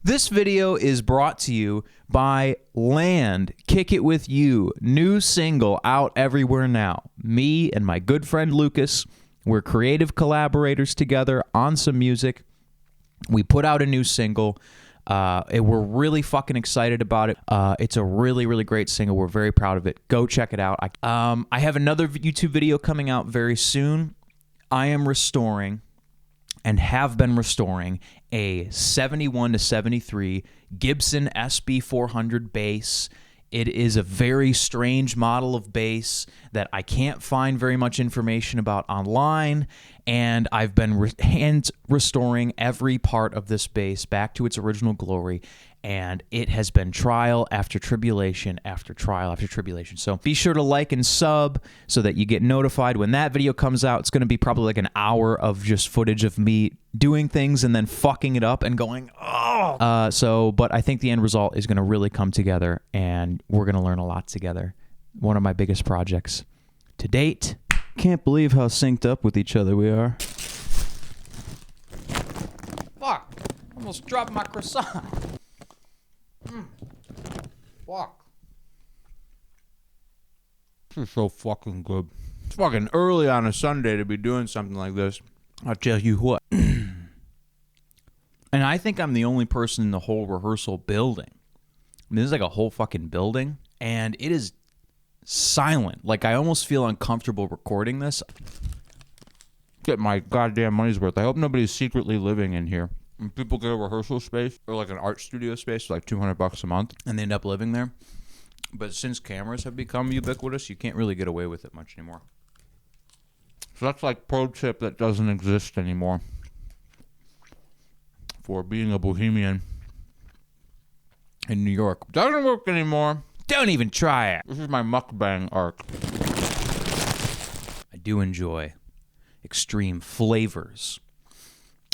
This video is brought to you by Land, Kick It With You, new single out everywhere now. Me and my good friend Lucas, we're creative collaborators together on some music. We put out a new single. We're really fucking excited about it. It's a really, really great single. We're very proud of it. Go check it out. I have another YouTube video coming out very soon. I am restoring and have been restoring a 71 to 73 Gibson SB 400 bass. It is a very strange model of bass that I can't find very much information about online, and I've been hand restoring every part of this bass back to its original glory, and it has been trial after tribulation after trial after tribulation. So be sure to like and sub so that you get notified when that video comes out. It's going to be probably like an hour of just footage of me doing things and then fucking it up and going, oh. But I think the end result is going to really come together, and we're going to learn a lot together. One of my biggest projects to date. Can't believe how synced up with each other we are. Fuck. Almost dropped my croissant. Fuck. This is so fucking good. It's fucking early on a Sunday to be doing something like this. I'll tell you what. And I think I'm the only person in the whole rehearsal building. I mean, this is like a whole fucking building, and it is silent. Like, I almost feel uncomfortable recording this. Get my goddamn money's worth. I hope nobody's secretly living in here. When people get a rehearsal space or like an art studio space for like $200 a month, and they end up living there. But since cameras have become ubiquitous, you can't really get away with it much anymore. So that's like pro tip that doesn't exist anymore for being a bohemian in New York. Doesn't work anymore. Don't even try it. This is my mukbang arc. I do enjoy extreme flavors.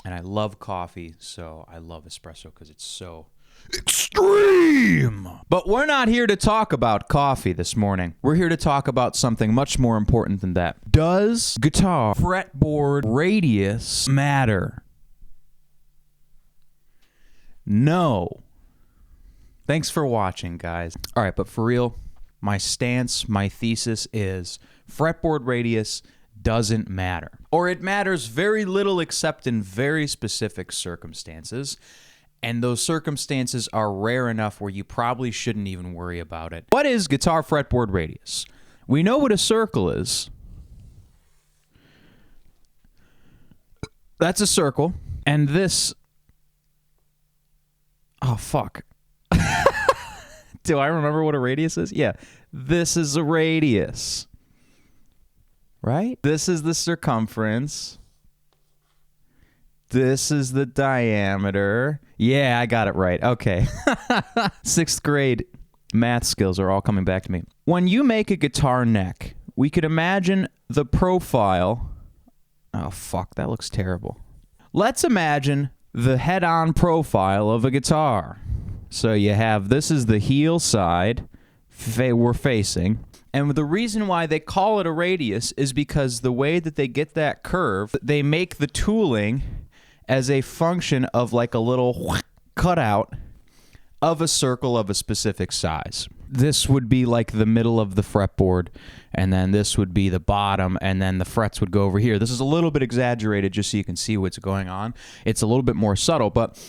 And I love coffee, so I love espresso because it's so extreme. But we're not here to talk about coffee this morning. We're here to talk about something much more important than that. Does guitar fretboard radius matter? No. Thanks for watching, guys. All right, but for real, my stance, my thesis is fretboard radius doesn't matter. Or it matters very little except in very specific circumstances. And those circumstances are rare enough where you probably shouldn't even worry about it. What is guitar fretboard radius? We know what a circle is. That's a circle. And this... Oh, fuck. Do I remember what a radius is? Yeah. This is a radius. Right? This is the circumference. This is the diameter. Yeah, I got it right. Okay. 6th grade math skills are all coming back to me. When you make a guitar neck, we could imagine the profile. Oh, fuck. That looks terrible. Let's imagine the head-on profile of a guitar. So you have, this is the heel side we're facing. And the reason why they call it a radius is because the way that they get that curve, they make the tooling as a function of like a little cutout of a circle of a specific size. This would be like the middle of the fretboard, and then this would be the bottom, and then the frets would go over here. This is a little bit exaggerated just so you can see what's going on. It's a little bit more subtle, but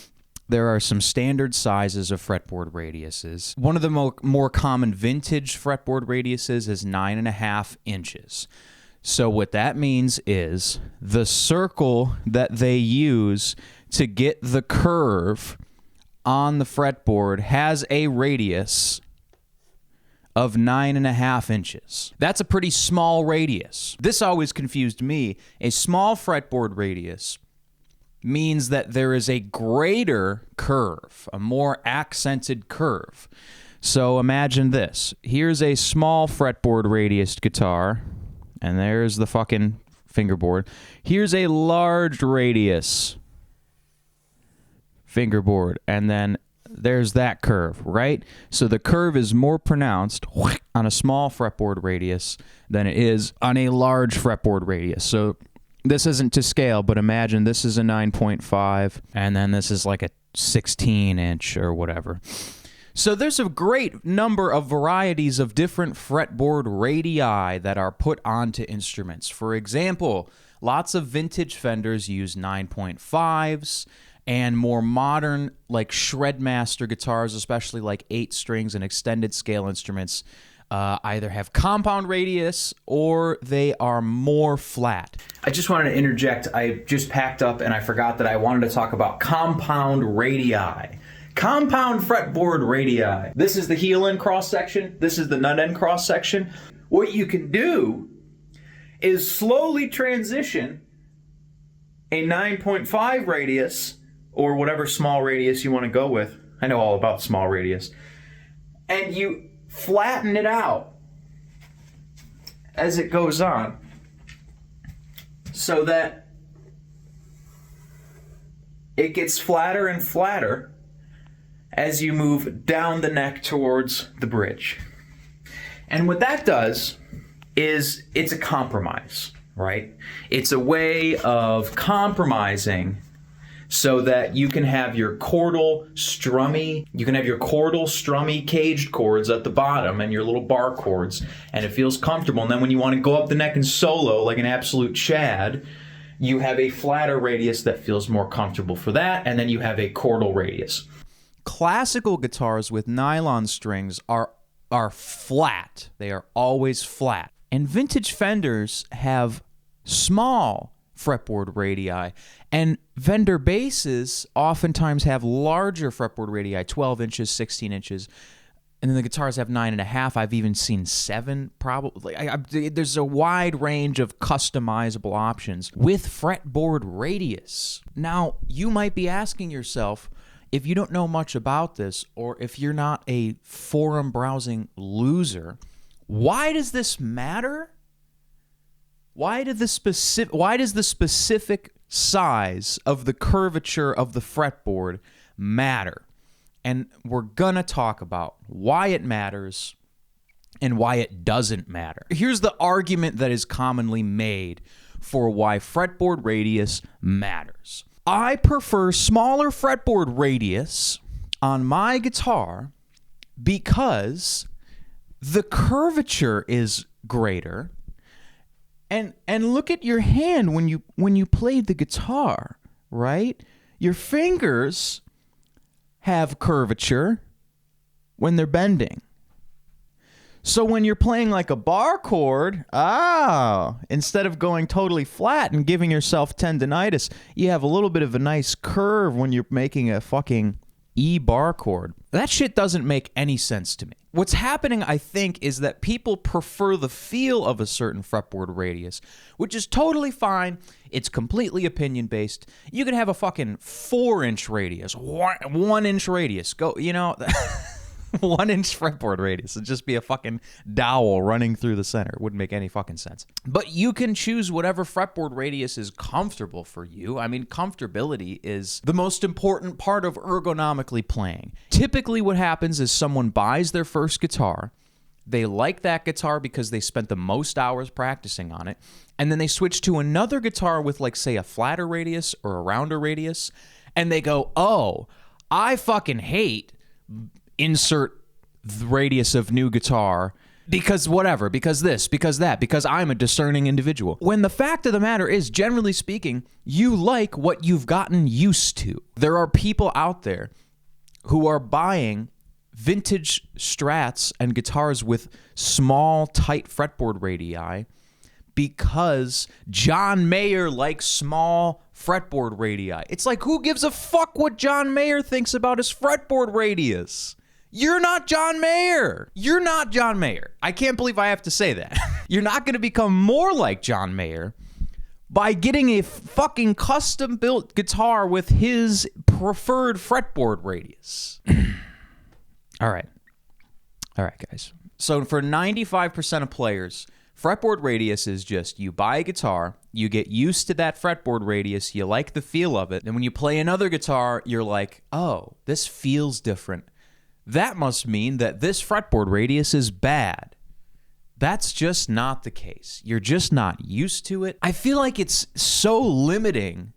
there are some standard sizes of fretboard radiuses. One of the more common vintage fretboard radiuses is 9.5 inches. So what that means is the circle that they use to get the curve on the fretboard has a radius of 9.5 inches. That's a pretty small radius. This always confused me. A small fretboard radius means that there is a greater curve, a more accented curve. So imagine this. Here's a small fretboard radius guitar, and there's the fucking fingerboard. Here's a large radius fingerboard, and then there's that curve, right? So the curve is more pronounced on a small fretboard radius than it is on a large fretboard radius. So this isn't to scale, but imagine this is a 9.5, and then this is like a 16-inch or whatever. So there's a great number of varieties of different fretboard radii that are put onto instruments. For example, lots of vintage Fenders use 9.5s, and more modern, like Shredmaster guitars, especially like 8 strings and extended scale instruments, either have compound radius or they are more flat. I just wanted to interject. I just packed up and I forgot that I wanted to talk about compound radii. Compound fretboard radii. This is the heel end cross section. This is the nut end cross section. What you can do is slowly transition a 9.5 radius, or whatever small radius you want to go with. I know all about small radius. And you flatten it out as it goes on so that it gets flatter and flatter as you move down the neck towards the bridge. And what that does is it's a compromise, right? It's a way of compromising so that you can have your chordal strummy, caged chords at the bottom and your little bar chords, and it feels comfortable. And then when you want to go up the neck and solo like an absolute Chad, you have a flatter radius that feels more comfortable for that, and then you have a chordal radius. Classical guitars with nylon strings are flat. They are always flat. And vintage Fenders have small fretboard radii, and Fender basses oftentimes have larger fretboard radii, 12 inches, 16 inches, and then the guitars have 9.5. I've even seen 7, probably. There's a wide range of customizable options with fretboard radius. Now, you might be asking yourself, if you don't know much about this, or if you're not a forum browsing loser, why does this matter? Why does the specific size of the curvature of the fretboard matter? And we're gonna talk about why it matters and why it doesn't matter. Here's the argument that is commonly made for why fretboard radius matters. I prefer smaller fretboard radius on my guitar because the curvature is greater. And look at your hand when you play the guitar, right? Your fingers have curvature when they're bending. So when you're playing like a bar chord, instead of going totally flat and giving yourself tendinitis, you have a little bit of a nice curve when you're making a fucking E bar chord. That shit doesn't make any sense to me. What's happening, I think, is that people prefer the feel of a certain fretboard radius, which is totally fine. It's completely opinion-based. You could have a fucking 4-inch radius, 1-inch radius. Go, 1-inch fretboard radius. It'd just be a fucking dowel running through the center. It wouldn't make any fucking sense. But you can choose whatever fretboard radius is comfortable for you. I mean, comfortability is the most important part of ergonomically playing. Typically what happens is someone buys their first guitar. They like that guitar because they spent the most hours practicing on it. And then they switch to another guitar with, like, say, a flatter radius or a rounder radius. And they go, oh, I fucking hate insert the radius of new guitar because whatever, because this, because that, because I'm a discerning individual. When the fact of the matter is, generally speaking, you like what you've gotten used to. There are people out there who are buying vintage Strats and guitars with small, tight fretboard radii because John Mayer likes small fretboard radii. It's like, who gives a fuck what John Mayer thinks about his fretboard radius? You're not John Mayer. You're not John Mayer. I can't believe I have to say that. You're not going to become more like John Mayer by getting a fucking custom-built guitar with his preferred fretboard radius. All right, guys. So for 95% of players, fretboard radius is just you buy a guitar, you get used to that fretboard radius, you like the feel of it, and when you play another guitar, you're like, oh, this feels different. That must mean that this fretboard radius is bad. That's just not the case. You're just not used to it. I feel like it's so limiting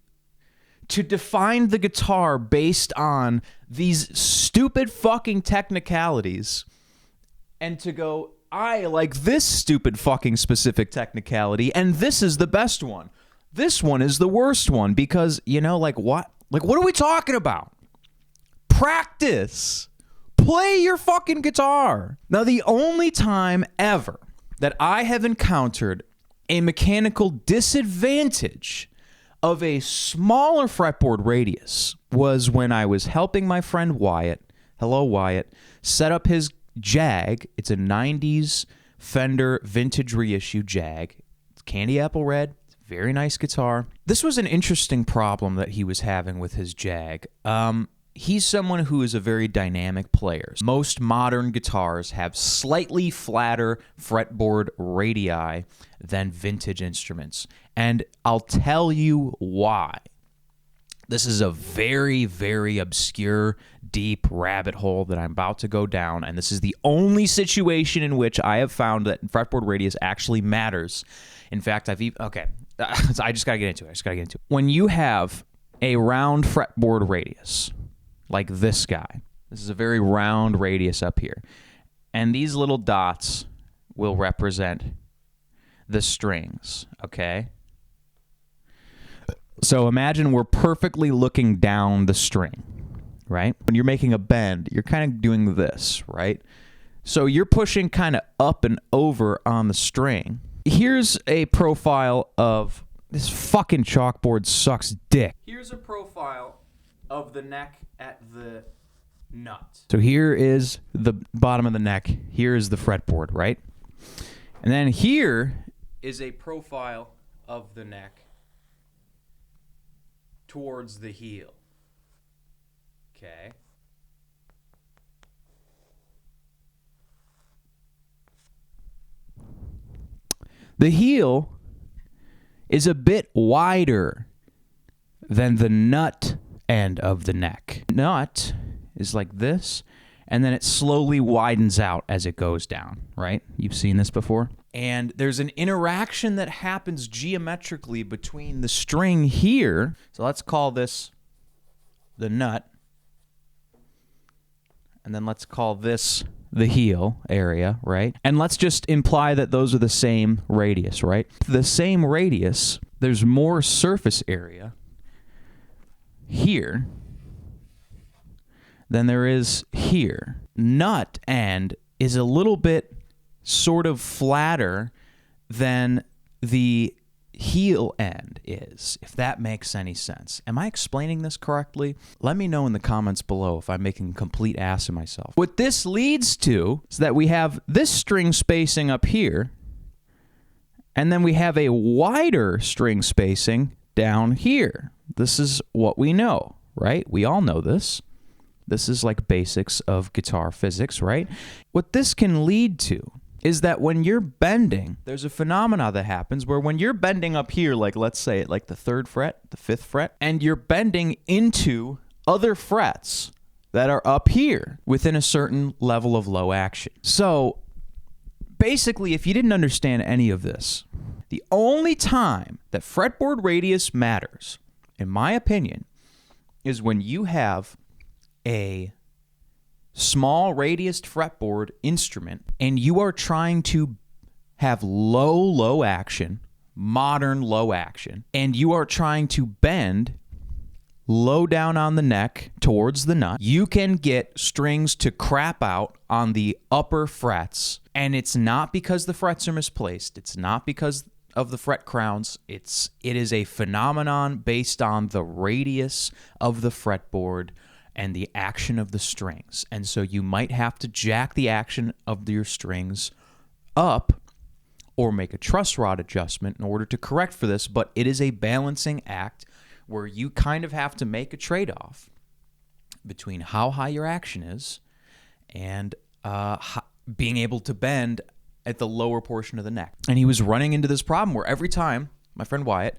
to define the guitar based on these stupid fucking technicalities and to go, I like this stupid fucking specific technicality and this is the best one. This one is the worst one because, you know, like what? Like what are we talking about? Practice. Play your fucking guitar. Now, the only time ever that I have encountered a mechanical disadvantage of a smaller fretboard radius was when I was helping my friend Wyatt, hello Wyatt, set up his Jag. It's a 90s Fender vintage reissue Jag. It's candy apple red. It's a very nice guitar. This was an interesting problem that he was having with his Jag. He's someone who is a very dynamic player. Most modern guitars have slightly flatter fretboard radii than vintage instruments. And I'll tell you why. This is a very, very obscure, deep rabbit hole that I'm about to go down. And this is the only situation in which I have found that fretboard radius actually matters. In fact, I just got to get into it. When you have a round fretboard radius, like this guy. This is a very round radius up here. And these little dots will represent the strings, okay? So imagine we're perfectly looking down the string, right? When you're making a bend, you're kind of doing this, right? So you're pushing kind of up and over on the string. Here's a profile of... This fucking chalkboard sucks dick. Here's a profile of the neck at the nut. So here is the bottom of the neck. Here is the fretboard, right? And then here is a profile of the neck towards the heel. Okay. The heel is a bit wider than the nut end of the neck. Nut is like this, and then it slowly widens out as it goes down, right? You've seen this before? And there's an interaction that happens geometrically between the string here. So let's call this the nut. And then let's call this the heel area, right? And let's just imply that those are the same radius, right? The same radius, there's more surface area here than there is here. Nut end is a little bit sort of flatter than the heel end is, if that makes any sense. Am I explaining this correctly? Let me know in the comments below if I'm making a complete ass of myself. What this leads to is that we have this string spacing up here, and then we have a wider string spacing down here. This is what we know, right? We all know this. This is like basics of guitar physics, right? What this can lead to is that when you're bending, there's a phenomena that happens where when you're bending up here, like let's say at like the 3rd fret, the 5th fret, and you're bending into other frets that are up here within a certain level of low action. So basically, if you didn't understand any of this, the only time that fretboard radius matters, in my opinion, is when you have a small radiused fretboard instrument and you are trying to have low action, modern low action, and you are trying to bend low down on the neck towards the nut. You can get strings to crap out on the upper frets, and it's not because the frets are misplaced. It's not because of the fret crowns. It is a phenomenon based on the radius of the fretboard and the action of the strings. And so you might have to jack the action of your strings up or make a truss rod adjustment in order to correct for this, but it is a balancing act where you kind of have to make a trade-off between how high your action is and being able to bend at the lower portion of the neck. And he was running into this problem where every time, my friend Wyatt,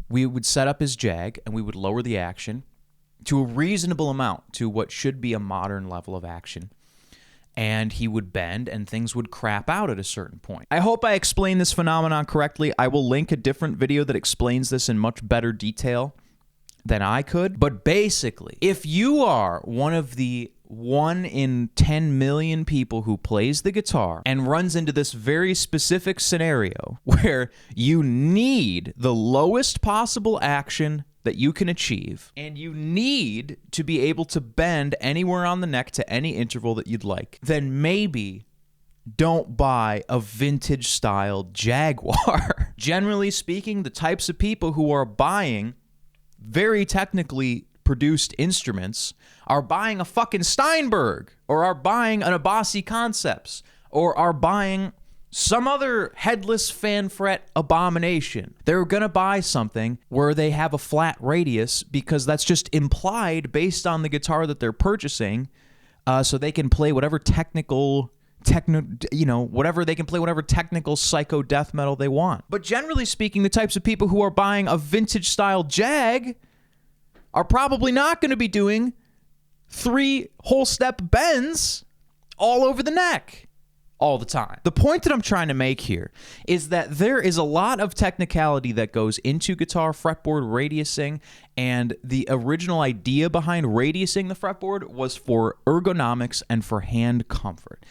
we would set up his Jag and we would lower the action to a reasonable amount, to what should be a modern level of action. And he would bend and things would crap out at a certain point. I hope I explained this phenomenon correctly. I will link a different video that explains this in much better detail than I could. But basically, if you are one of the 1 in 10 million people who plays the guitar and runs into this very specific scenario where you need the lowest possible action that you can achieve, and you need to be able to bend anywhere on the neck to any interval that you'd like, then maybe don't buy a vintage style Jaguar. Generally speaking, the types of people who are buying very technically produced instruments are buying a fucking Steinberg, or are buying an Abasi Concepts, or are buying some other headless fan fret abomination. They're gonna buy something where they have a flat radius because that's just implied based on the guitar that they're purchasing, so they can play whatever technical psycho death metal they want. But generally speaking, the types of people who are buying a vintage style Jag are probably not going to be doing 3 whole step bends all over the neck all the time. The point that I'm trying to make here is that there is a lot of technicality that goes into guitar fretboard radiusing, and the original idea behind radiusing the fretboard was for ergonomics and for hand comfort.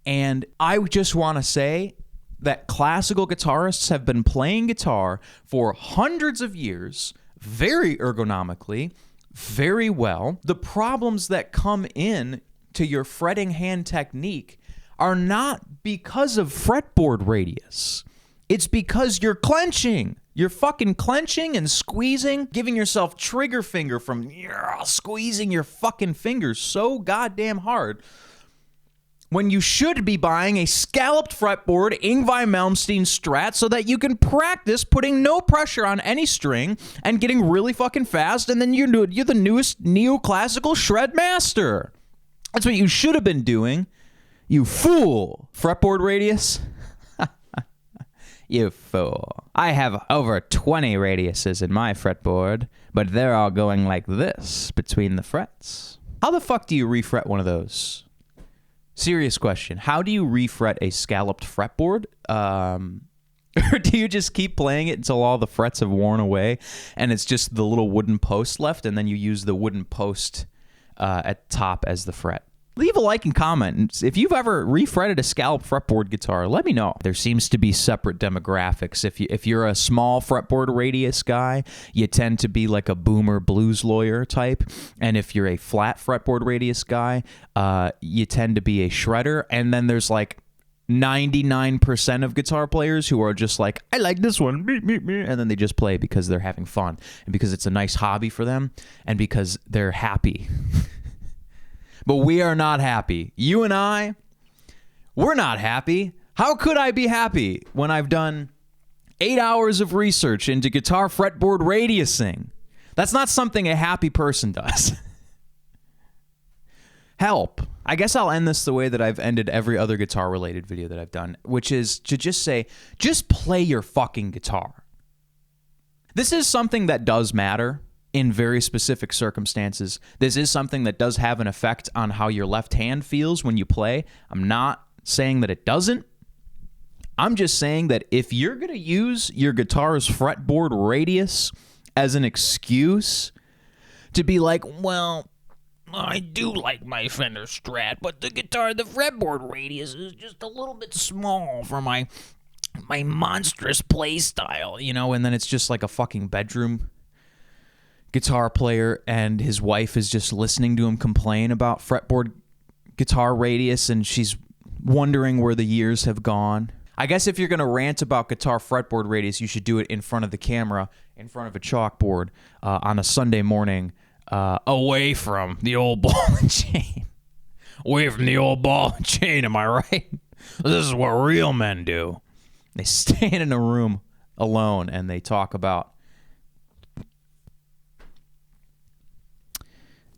And I just want to say that classical guitarists have been playing guitar for hundreds of years, very ergonomically, very well. The problems that come in to your fretting hand technique are not because of fretboard radius. It's because you're clenching. You're fucking clenching and squeezing, giving yourself trigger finger from squeezing your fucking fingers so goddamn hard, when you should be buying a scalloped fretboard Yngwie Malmsteen Strat so that you can practice putting no pressure on any string and getting really fucking fast, and then you're the newest neoclassical shred master. That's what you should have been doing, you fool. Fretboard radius? You fool. I have over 20 radiuses in my fretboard, but they're all going like this between the frets. How the fuck do you refret one of those? Serious question. How do you refret a scalloped fretboard? Or do you just keep playing it until all the frets have worn away and it's just the little wooden post left, and then you use the wooden post at top as the fret? Leave a like and comment. If you've ever refretted a scalloped fretboard guitar, let me know. There seems to be separate demographics. If you're a small fretboard radius guy, you tend to be like a boomer blues lawyer type. And if you're a flat fretboard radius guy, you tend to be a shredder. And then there's like 99% of guitar players who are just like, I like this one, and then they just play because they're having fun and because it's a nice hobby for them and because they're happy. But we are not happy. You and I, we're not happy. How could I be happy when I've done 8 hours of research into guitar fretboard radiusing? That's not something a happy person does. Help. I guess I'll end this the way that I've ended every other guitar-related video that I've done, which is to just say, just play your fucking guitar. This is something that does matter in very specific circumstances. This is something that does have an effect on how your left hand feels when you play. I'm not saying that it doesn't. I'm just saying that if you're going to use your guitar's fretboard radius as an excuse to be like, well, I do like my Fender Strat, but the fretboard radius is just a little bit small for my monstrous play style, and then it's just like a fucking bedroom guitar player and his wife is just listening to him complain about fretboard guitar radius, and she's wondering where the years have gone. I guess if you're going to rant about guitar fretboard radius, you should do it in front of the camera, in front of a chalkboard, on a Sunday morning, away from the old ball and chain. Away from the old ball and chain, am I right? This is what real men do. They stand in a room alone and they talk about,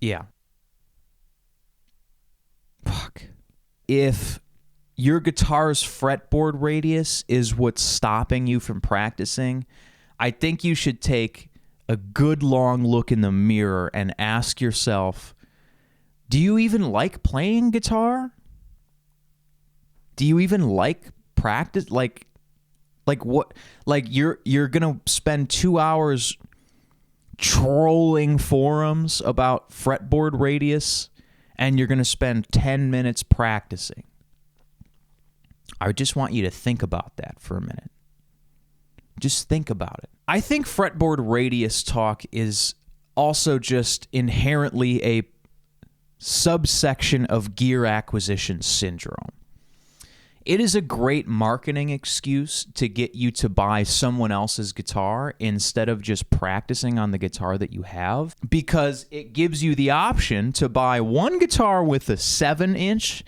yeah. Fuck. If your guitar's fretboard radius is what's stopping you from practicing, I think you should take a good long look in the mirror and ask yourself, do you even like playing guitar? Do you even like practice? Like what? Like you're going to spend 2 hours trolling forums about fretboard radius, and you're going to spend 10 minutes practicing. I just want you to think about that for a minute. Just think about it. I think fretboard radius talk is also just inherently a subsection of gear acquisition syndrome. It is a great marketing excuse to get you to buy someone else's guitar instead of just practicing on the guitar that you have, because it gives you the option to buy one guitar with a 7-inch,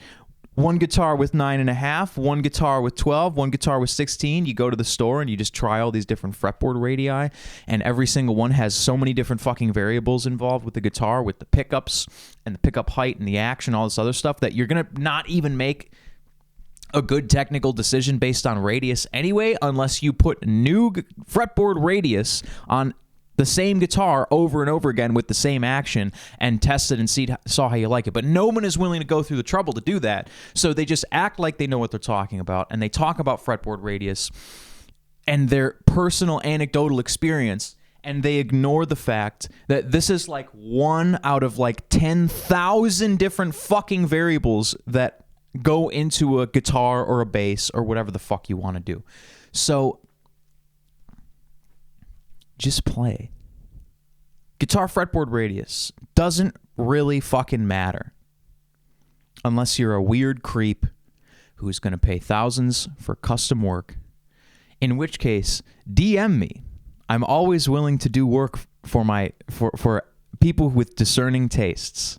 one guitar with 9.5, one guitar with 12, one guitar with 16. You go to the store and you just try all these different fretboard radii, and every single one has so many different fucking variables involved with the guitar, with the pickups and the pickup height and the action, all this other stuff, that you're going to not even make a good technical decision based on radius anyway, unless you put new fretboard radius on the same guitar over and over again with the same action and test it and saw how you like it. But no one is willing to go through the trouble to do that. So they just act like they know what they're talking about, and they talk about fretboard radius and their personal anecdotal experience, and they ignore the fact that this is like one out of like 10,000 different fucking variables that go into a guitar or a bass or whatever the fuck you want to do. So just play. Guitar fretboard radius doesn't really fucking matter unless you're a weird creep who's going to pay thousands for custom work, in which case DM me. I'm always willing to do work for people with discerning tastes.